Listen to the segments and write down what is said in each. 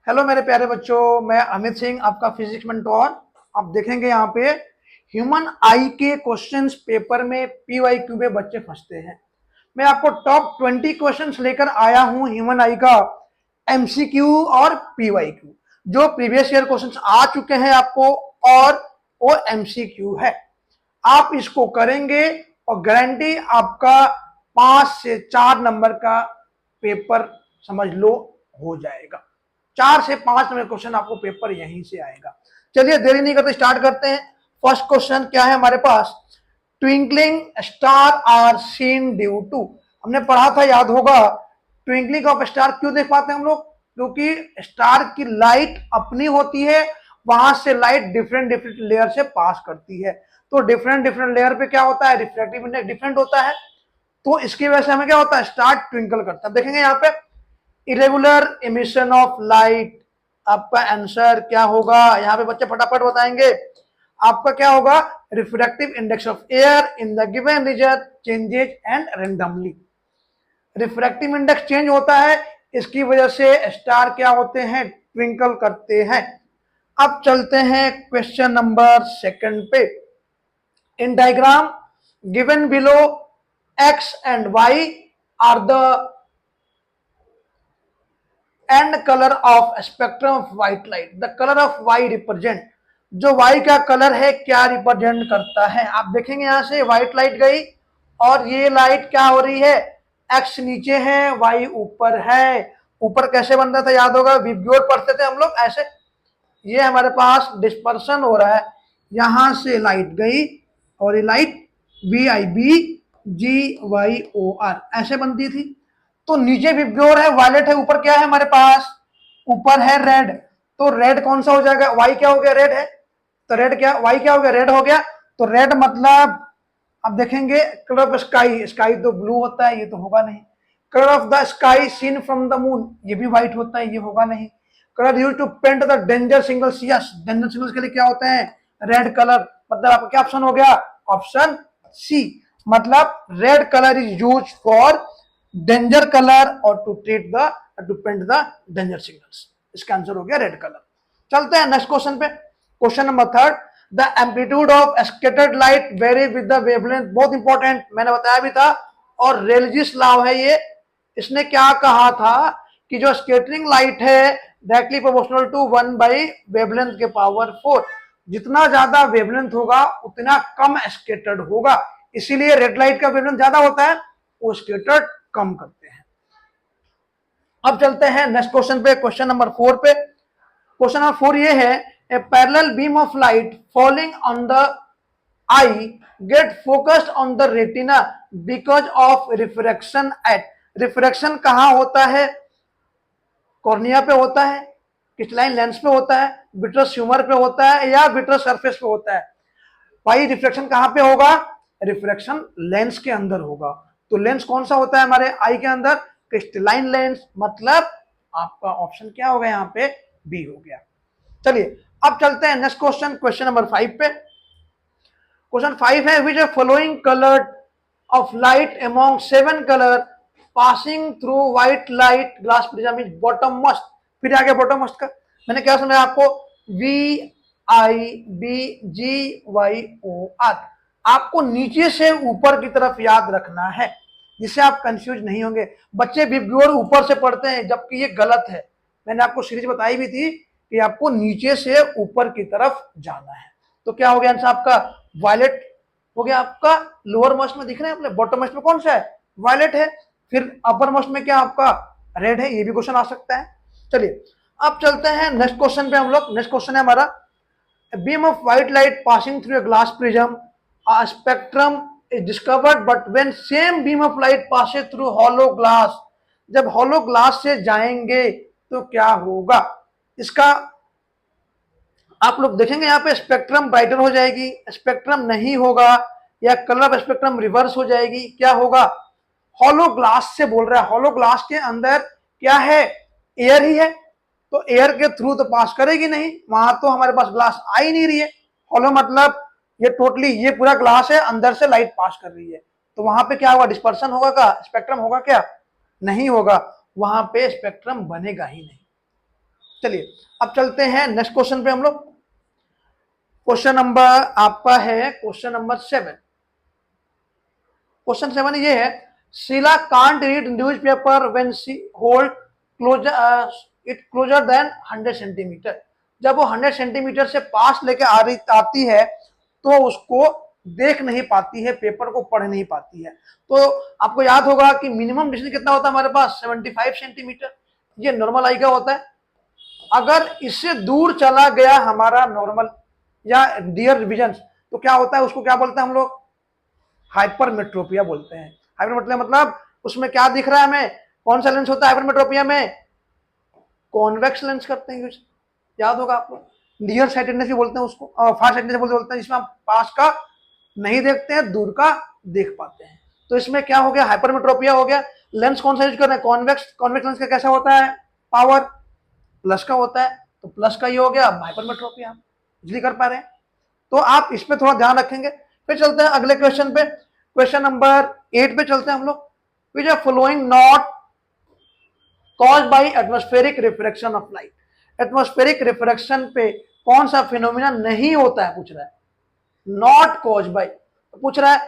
Hello मेरे प्यारे बच्चों, मैं अमित सिंह, आपका फिजिक्स मेंटोर। आप देखेंगे यहाँ पे ह्यूमन आई के क्वेश्चंस पेपर में पीवाईक्यू में बच्चे फंसते हैं। मैं आपको टॉप 20 क्वेश्चंस लेकर आया हूँ ह्यूमन आई का एमसीक्यू और पीवाईक्यू, जो प्रीवियस ईयर क्वेश्चंस आ चुके हैं आपको, और वो एमसीक्यू है। आप इसको करेंगे और गारंटी आपका 5 से 4 नंबर का पेपर समझ लो हो जाएगा। 4 से 5 नंबर क्वेश्चन आपको पेपर यहीं से आएगा। चलिए देरी नहीं करते, स्टार्ट करते हैं। फर्स्ट क्वेश्चन क्या है हमारे पास? Twinkling star are seen due to. हमने पढ़ा था, याद होगा, ट्विंकलिंग ऑफ स्टार क्यों देख पाते हैं हम लोग? क्योंकि स्टार की लाइट अपनी होती है, वहां से लाइट डिफरेंट डिफरेंट लेयर से पास करती है। तो डिफरेंट डिफरेंट लेयर पे क्या होता है? रिफ्रैक्टिव इंडेक्स डिफरेंट होता है। तो इसकी वजह से हमें क्या होता है? स्टार ट्विंकल करता है। देखेंगे यहाँ पे इरेगुलर इमिशन ऑफ लाइट। आपका आंसर क्या होगा? यहाँ पे बच्चे फटाफट बताएंगे। आपका क्या होगा? Refractive index of air in the given region changes and randomly. Refractive index change होता है, इसकी वजह से स्टार क्या होते हैं? ट्विंकल करते हैं। अब चलते हैं क्वेश्चन नंबर सेकंड पे। In diagram given below x and y are the and color of spectrum of white light. The color of y represent, जो y का कलर है क्या रिप्रेजेंट करता है? आप देखेंगे यहां से व्हाइट लाइट गई और ये लाइट क्या हो रही है? x नीचे है, y ऊपर है। ऊपर कैसे बन रहा था? याद होगा, विब्ग्योर पढ़ते थे हम लोग ऐसे। ये हमारे पास डिस्पर्सन हो रहा है, यहां से लाइट गई और ये लाइट VIBGYOR ऐसे बनती थी। तो नीचे विब्ग्योर है, वायलेट है, ऊपर क्या है हमारे पास? ऊपर है रेड। तो रेड कौन सा हो जाएगा? वाई क्या हो गया? रेड है। तो रेड क्या, वाई क्या हो गया? रेड हो गया। तो रेड मतलब, अब देखेंगे कलर ऑफ स्काई, स्काई तो ब्लू होता है, ये तो होगा नहीं। Colour of the sky seen from the moon, ये भी व्हाइट होता है, ये होगा नहीं। Colour use to paint the danger singles, yes, danger singles के लिए क्या होते हैं? Red colour. मतलब आपका क्या ऑप्शन हो गया? Option C. मतलब red colour is use for danger colour और to treat the to paint the danger signals. इसका आंसर हो गया रेड कलर। चलते हैं नेक्स्ट क्वेश्चन पे। Question number third. The amplitude of scattered light very with the wavelength. बहुत important, मैंने बताया भी था, और रेलजिस लॉ है ये। इसने क्या कहा था कि जो स्कैटरिंग लाइट है directly proportional to 1 by wavelength के पावर 4। जितना ज्यादा वेवलेंथ होगा उतना कम स्कैटर्ड होगा। इसीलिए रेड लाइट का वेवलेंथ ज्यादा होता है, वो स्कैटर्ड कम करते हैं। अब चलते हैं नेक्स्ट क्वेश्चन पे, क्वेश्चन नंबर 4 पे। क्वेश्चन नंबर 4 ये है, a parallel beam of light falling on the eye get focused on the retina because of refraction at. Refraction कहां होता है? कॉर्निया पे होता है, क्रिस्टलाइन लेंस पे होता है, विट्रस ह्यूमर पे होता है, या विट्रस सरफेस पे होता है? भाई रिफ्लेक्शन कहां पे होगा? रिफ्लेक्शन लेंस के अंदर होगा। तो लेंस कौन सा होता है हमारे आई के अंदर? Crystalline lens. मतलब आपका ऑप्शन क्या हो गया यहाँ पे? बी हो गया। चलिए अब चलते हैं नेक्स्ट क्वेश्चन, क्वेश्चन नंबर 5 पे। क्वेश्चन 5 है, which following colour of light among 7 colour passing through white light glass prism is bottom most. फिर आगे बॉटम मोस्ट का मैंने क्या समझा आपको? VIBGYOR। आपको नीचे से ऊपर की तरफ याद रखना है, जिससे आप कंफ्यूज नहीं होंगे। बच्चे विब्ग्योर ऊपर से पढ़ते हैं, जबकि ये गलत है। मैंने आपको सीरीज बताई भी थी कि आपको नीचे से ऊपर की तरफ जाना है। तो क्या हो गया आंसर आपका? वायलेट हो गया आपका। लोअर मोस्ट में दिख रहे हैं अपने, बॉटम मोस्ट में कौन सा है? वायलेट है। फिर अपर मोस्ट में क्या आपका? रेड है। ये भी क्वेश्चन आ सकता है। चलिए अब चलते हैं नेक्स्ट क्वेश्चन पे हम लोग। नेक्स्ट क्वेश्चन है हमारा, beam of white light passing through a glass prism, a spectrum is discovered but when same beam of light passes through hollow glass। जब hollow glass से जाएंगे तो क्या होगा? इसका आप लोग देखेंगे यहाँ पे स्पेक्ट्रम ब्राइटर हो जाएगी, स्पेक्ट्रम नहीं होगा, या कलर ऑफ स्पेक्ट्रम रिवर्स हो जाएगी। क्या होगा? हॉलो ग्लास से बोल रहा है, हॉलो ग्लास के अंदर क्या है? एयर ही है। तो एयर के थ्रू तो पास करेगी नहीं, वहां तो हमारे पास ग्लास आ ही नहीं रही है। हॉलो मतलब ये टोटली, ये पूरा ग्लास है, अंदर से लाइट पास कर रही है। तो वहां पे क्या होगा? डिस्पर्सन होगा क्या? स्पेक्ट्रम होगा क्या? नहीं होगा, वहां पे स्पेक्ट्रम बनेगा ही नहीं। चलिए अब चलते हैं नेक्स्ट क्वेश्चन पे हम लोग। क्वेश्चन नंबर आपका है क्वेश्चन नंबर 7। क्वेश्चन 7 ये है, Sheela can't read news paper when she hold closer it closer than 100 centimetre. जब वो 100 सेंटीमीटर से पास लेके आती है तो उसको देख नहीं पाती है, पेपर को पढ़ नहीं पाती है। तो आपको याद होगा कि मिनिमम डिस्टेंस कितना होता है हमारे पास, 75 सेंटीमीटर। ये नॉर्मल आई का होता है। अगर इससे दूर चला गया हमारा नॉर्मल या डियर विजन, तो क्या होता है, उसको क्या बोलते हैं हम लोग, हाइपरमेट्रोपिया बोलते हैं। हाइपरमेट्रोपिया मतलब उसमें क्या दिख रहा है हमें, कौन सा लेंस होता है हाइपरमेट्रोपिया में, कॉन्वेक्स लेंस करते हैं यूज, याद होगा आपको। नियर साइटेडनेस भी बोलते हैं उसको, और फार साइटेडनेस बोलते हैं, जिसमें हम पास का नहीं देखते हैं, दूर का देख पाते हैं। तो इसमें क्या हो गया, हाइपरमेट्रोपिया हो गया। लेंस कौन सा यूज कर रहे हैं, कॉन्वेक्स। कॉन्वेक्स लेंस का कैसा होता है, पावर प्लस का होता है, तो प्लस का ही हो गया। हाइपरमेट्रोपिया हम इजली कर पा रहे हैं, तो आप इस पे थोड़ा ध्यान रखेंगे। फिर चलते हैं अगले क्वेश्चन पे, क्वेश्चन नंबर 8 पे चलते हैं हम लोग। Which are following not cause by atmospheric refraction of light. Atmospheric refraction पे कौन सा फिनोमिना नहीं होता है, पूछ रहा है। नॉट कॉज बाई, तो पूछ रहा है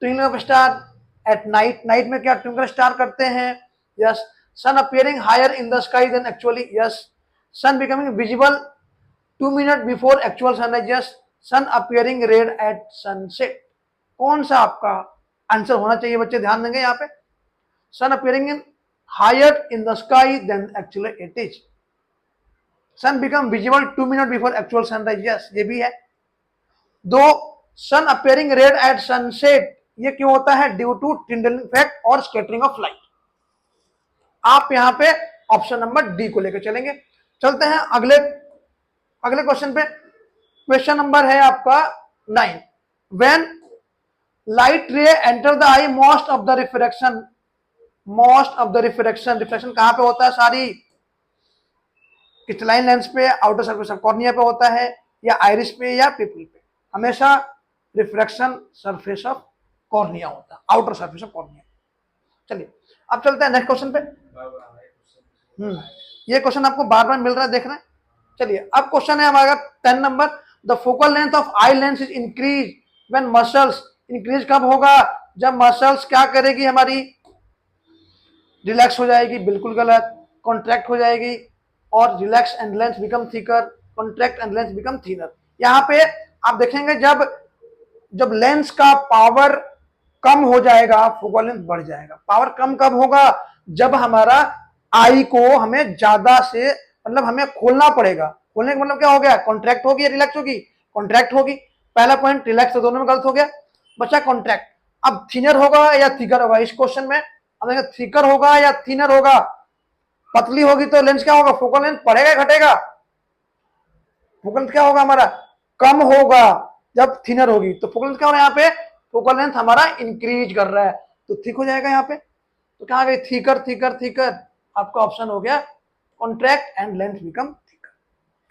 twinkling of star at night. Night में क्या ट्विंकल स्टार करते हैं, yes. Sun appearing higher in the sky then actually, yes. Sun becoming visible 2 minute before actual sunrise, yes. Sun appearing red at sunset. कौन सा आपका answer होना चाहिए बच्चे, ध्यान देंगे यहाँ पे। Sun appearing in higher in the sky then actually it is. Sun become visible 2 minute before actual sunrise, yes, ये भी है। दो sun appearing red at sunset, ये क्यों होता है, ड्यू टू टिंडलिंग इफेक्ट और स्कैटरिंग ऑफ लाइट। आप यहाँ पे ऑप्शन नंबर डी को लेकर चलेंगे। चलते हैं अगले क्वेश्चन पे। क्वेश्चन नंबर है आपका 9। व्हेन लाइट रे enter the I most of the refraction, refraction कहां पे होता है, सारी क्रिस्टलाइन लेंस पे, आउटर सरफेस ऑफ कॉर्निया पे होता है, या आइरिस पे या पिपल पे। हमेशा रिफ्रैक्शन सरफेस ऑफ कॉर्निया होता है, आउटर सरफेस ऑफ कॉर्निया। चलिए अब चलते हैं नेक्स्ट क्वेश्चन पे। ये क्वेश्चन आपको बार बार मिल रहा है, देख रहे हैं। चलिए अब क्वेश्चन है हमारा 10 number. The focal length of eye lens is increase when muscles, increase कब होगा, जब मसल्स क्या करेगी, हमारी रिलैक्स हो जाएगी, बिल्कुल गलत, कॉन्ट्रैक्ट हो जाएगी। और relax and lens become thicker, contract and lens become thinner. यहाँ पे आप देखेंगे जब लेंस का पावर कम हो जाएगा, फोकल लेंथ बढ़ जाएगा। पावर कम कब होगा, जब हमारा आई को हमें ज्यादा से, मतलब हमें खोलना पड़ेगा। खोलने का मतलब क्या हो गया, कॉन्ट्रैक्ट होगी या रिलैक्स होगी, कॉन्ट्रैक्ट होगी। पहला पॉइंट रिलैक्स, तो दोनों में गलत हो गया, बचा कॉन्ट्रैक्ट। अब थिनर होगा या थिकर होगा, इस क्वेश्चन में अब थिकर होगा या थिनर होगा। पतली होगी तो लेंस क्या होगा, फोकल लेंथ बढ़ेगा घटेगा, फोकल लेंथ क्या होगा हमारा, कम होगा। जब थिनर होगी तो फोकल लेंथ क्या हो रहा है, यहाँ पे फोकल लेंथ हमारा इंक्रीज कर रहा है, तो थिक हो जाएगा यहाँ पे। तो कहाँ गई, थिकर थिकर थिकर, आपका ऑप्शन हो गया contract and length become thicker.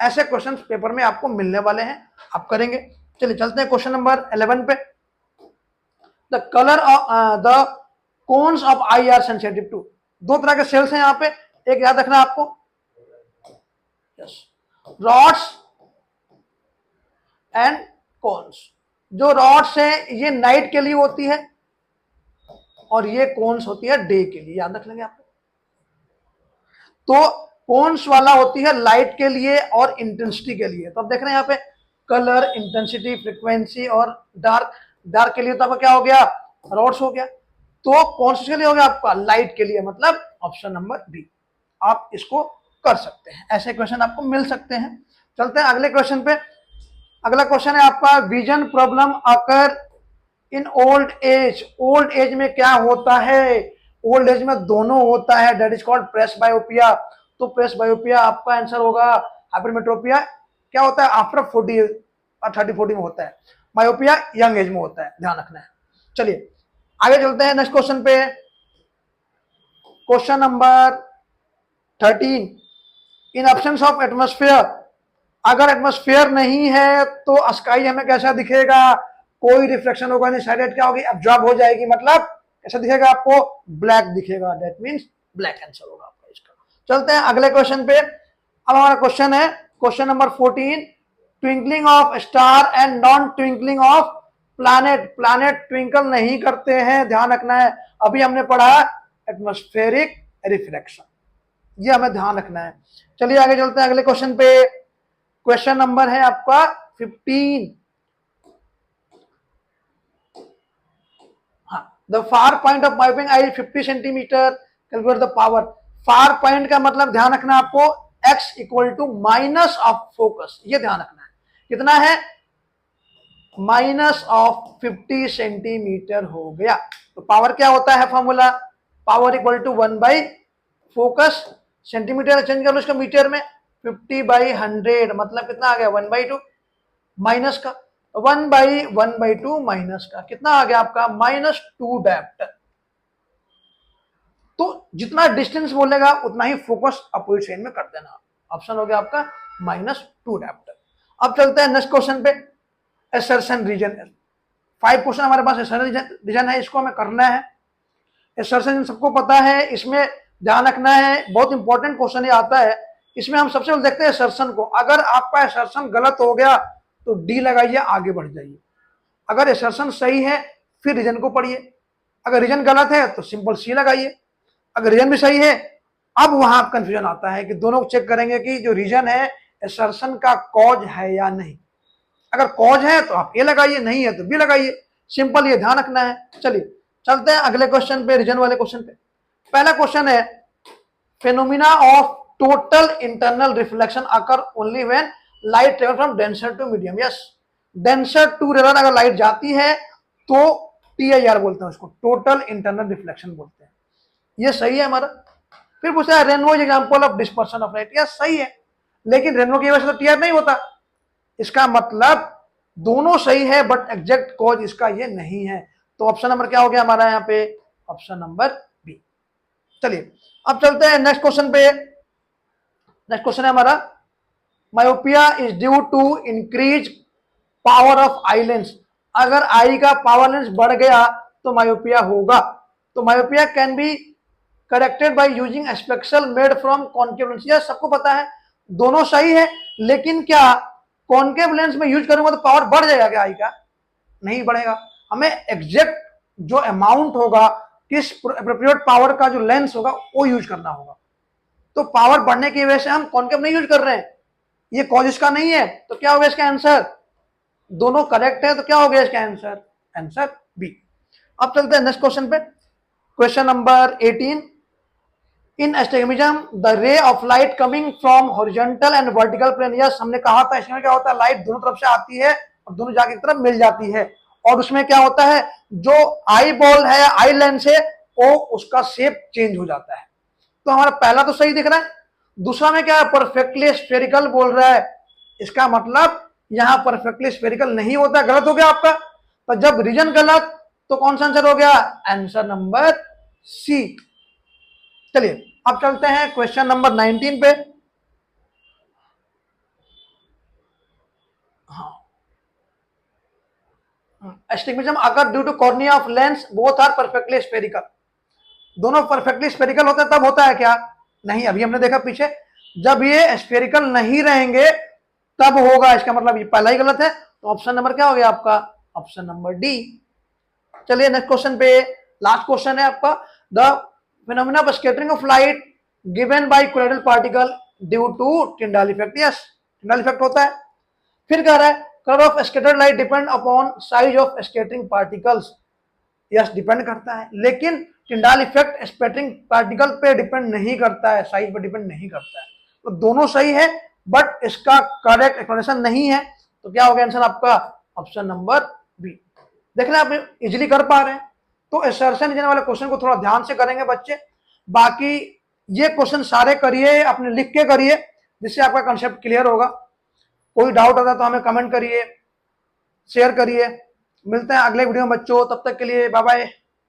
ऐसे क्वेश्चन पेपर में आपको मिलने वाले हैं, आप करेंगे। चलिए चलते हैं क्वेश्चन नंबर 11 पे। The colour of the cones of eye are sensitive to. दो तरह के सेल्स हैं यहाँ पे, एक याद रखना आपको, यस, रॉड्स एंड कोन्स। जो रॉड्स है ये नाइट के लिए होती है, और ये कोन्स होती है डे के लिए, याद रख लेंगे आप। तो कोन्स वाला होती है लाइट के लिए और इंटेंसिटी के लिए। तो अब देख रहे हैं यहाँ पे कलर, इंटेंसिटी, फ्रीक्वेंसी और डार्क के लिए तो आपका क्या हो गया, रॉड्स हो गया। तो कौन के लिए हो गया आपका, लाइट के लिए, मतलब ऑप्शन नंबर बी। आप इसको कर सकते हैं, ऐसे क्वेश्चन आपको मिल सकते हैं। चलते हैं अगले क्वेश्चन पे। अगला क्वेश्चन है आपका, vision problem occur in old age. Old age में क्या होता है, ओल्ड एज में दोनों होता है, दैट इज कॉल्ड प्रेसबायोपिया। तो प्रेसबायोपिया आपका आंसर होगा। हाइपरमेट्रोपिया क्या होता है, आफ्टर 40 और 30-40 में होता है। मायोपिया यंग एज में होता है, ध्यान रखना है। चलिए आगे चलते हैं नेक्स्ट क्वेश्चन पे। Question number 13। In absence of atmosphere, अगर एटमॉस्फेयर नहीं है तो स्काई हमें कैसा दिखेगा, कोई रिफ्लेक्शन होगा नहीं, साइड क्या होगी, एब्जॉर्ब हो जाएगी, मतलब कैसा दिखेगा आपको, ब्लैक दिखेगा। दैट मींस ब्लैक आंसर होगा आपका इसका। चलते हैं अगले क्वेश्चन पे। अब हमारा क्वेश्चन है question number 14, twinkling of star and non twinkling of planet. Planet twinkle नहीं करते हैं, ध्यान रखना है। अभी हमने पढ़ा एटमॉस्फेरिक रिफ्लेक्शन, ये हमें ध्यान रखना है। चलिए आगे चलते हैं अगले क्वेश्चन पे। क्वेश्चन नंबर है आपका 15। हाँ, the far point of myopic eye 50 centimetre, calculate the power. Far point का मतलब ध्यान रखना आपको, x equal to minus of focus, ये ध्यान रखना है। कितना है? माइनस ऑफ 50 सेंटीमीटर हो गया। तो पावर क्या होता है formula? Power equal to 1 by focus, centimetre change कर लो इसका मीटर में, 50/100 मतलब कितना आ गया? 1/2 माइनस का 1/2 माइनस का कितना आ गया आपका? -2 डायप्टर। तो जितना डिस्टेंस बोलेगा उतना ही फोकस अपोजिट साइड में कर देना। ऑप्शन हो गया आपका -2 डायप्टर। अब चलते हैं नेक्स्ट क्वेश्चन पे, एसर्शन रीजन। 5 क्वेश्चन हमारे पास एसर्शन रीजन है, इसको हमें करना है। एसर्शन सबको पता है, इसमें ध्यान रखना है, बहुत इंपॉर्टेंट क्वेश्चन ये आता है। इसमें हम सबसे पहले देखते हैं एसर्शन को। अगर आपका एसर्शन गलत हो गया तो डी लगाइए, आगे बढ़ जाइए। अगर एसर्शन सही है फिर रीजन को पढ़िए, अगर रीजन गलत है तो सिंपल सी लगाइए। अगर रीजन भी सही है, अब वहां कंफ्यूजन आता है कि दोनों चेक करेंगे कि जो रीजन है एसर्शन का कॉज है या नहीं। अगर कॉज है तो आप ए लगाइए, नहीं है तो बी लगाइए, सिंपल, ये ध्यान रखना है। चलिए चलते हैं अगले क्वेश्चन पे, रीजन वाले क्वेश्चन पे। पहला क्वेश्चन है, phenomena of total internal reflection occur only when light travel from denser to medium. Yes, denser to rare अगर लाइट जाती है तो TIR बोलते हैं उसको, टोटल इंटरनल रिफ्लेक्शन बोलते हैं। ये सही है हमारा। फिर पूछा है rainbow is example of dispersion of light. Yes सही है, लेकिन रेनबो की वजह से तो TIR नहीं होता। इसका मतलब दोनों सही है बट एग्जैक्ट कॉज इसका ये नहीं है। तो ऑप्शन नंबर क्या हो गया हमारा यहाँ पे? Option number B. चलिए अब चलते हैं नेक्स्ट क्वेश्चन पे। नेक्स्ट क्वेश्चन है हमारा, myopia is due to increase power of eye lens. अगर आई का पावर लेंस बढ़ गया तो मायोपिया होगा। तो myopia can be corrected by using spectacles made from concave lens. यह सबको पता है, दोनों सही है, लेकिन क्या कॉन्केव लेंस में यूज करूंगा तो पावर बढ़ जाएगा क्या आई का? नहीं बढ़ेगा। हमें एग्जैक्ट जो अमाउंट होगा, किस एप्रोप्रिएट पावर का जो लेंस होगा वो यूज करना होगा। तो पावर बढ़ने की वजह से हम कॉन्केव नहीं यूज कर रहे हैं, ये कॉज इसका नहीं है। तो क्या हो गया इसका आंसर? दोनों करेक्ट है, तो क्या हो गया इसका आंसर? Answer B. अब चलते हैं नेक्स्ट क्वेश्चन पे, question number 18। In astigmatism the ray of light coming from horizontal and vertical plane. Yes, हमने कहा था इसमें क्या होता है, लाइट दोनों तरफ से आती है और दोनों जाके एक तरफ मिल जाती है, और उसमें क्या होता है, जो आई बॉल है, आई लेंस है, वो उसका शेप चेंज हो जाता है। तो हमारा पहला तो सही दिख रहा है। दूसरा में क्या है, परफेक्टली स्फेरिकल बोल रहा है। इसका मतलब यहां परफेक्टली स्फेरिकल नहीं होता, गलत हो गया आपका। तो जब रीजन गलत तो कौन सा आंसर हो गया? Answer number C. चलिए अब चलते हैं क्वेश्चन नंबर 19 पे। हाँ, एस्टिग्मेटिज्म अगर due to cornea of lens both are perfectly spherical. दोनों परफेक्टली स्फेरिकल होते हैं तब होता है क्या? नहीं, अभी हमने देखा पीछे, जब ये स्फेरिकल नहीं रहेंगे तब होगा। इसका मतलब ये पहला ही गलत है। तो ऑप्शन नंबर क्या हो गया आपका? Option number D. चलिए नेक्स्ट क्वेश्चन पे, लास्ट क्वेश्चन है आपका, the phenomena of scattering of light given by colloidal particle due to Tyndall effect. Yes, Tyndall effect होता है। फिर कह रहा है colour of scattered light depend upon size of scattering particles. Yes, depend करता है, लेकिन टिंडाल इफेक्ट स्कैटरिंग पार्टिकल पे डिपेंड नहीं करता है, साइज पे डिपेंड नहीं करता है। तो दोनों सही है बट इसका करेक्ट एक्सप्लेनेशन नहीं है। तो क्या हो गया आंसर आपका? Option number B. देखना आप इजीली कर पा रहे हैं। तो एसर्शन रीजन वाले क्वेश्चन को थोड़ा ध्यान से करेंगे बच्चे। बाकी ये क्वेश्चन सारे करिए, अपने लिख के करिए, जिससे आपका कंसेप्ट क्लियर होगा। कोई डाउट होता तो हमें कमेंट करिए, शेयर करिए। मिलते हैं अगले वीडियो में बच्चों, तब तक के लिए बाय बाय।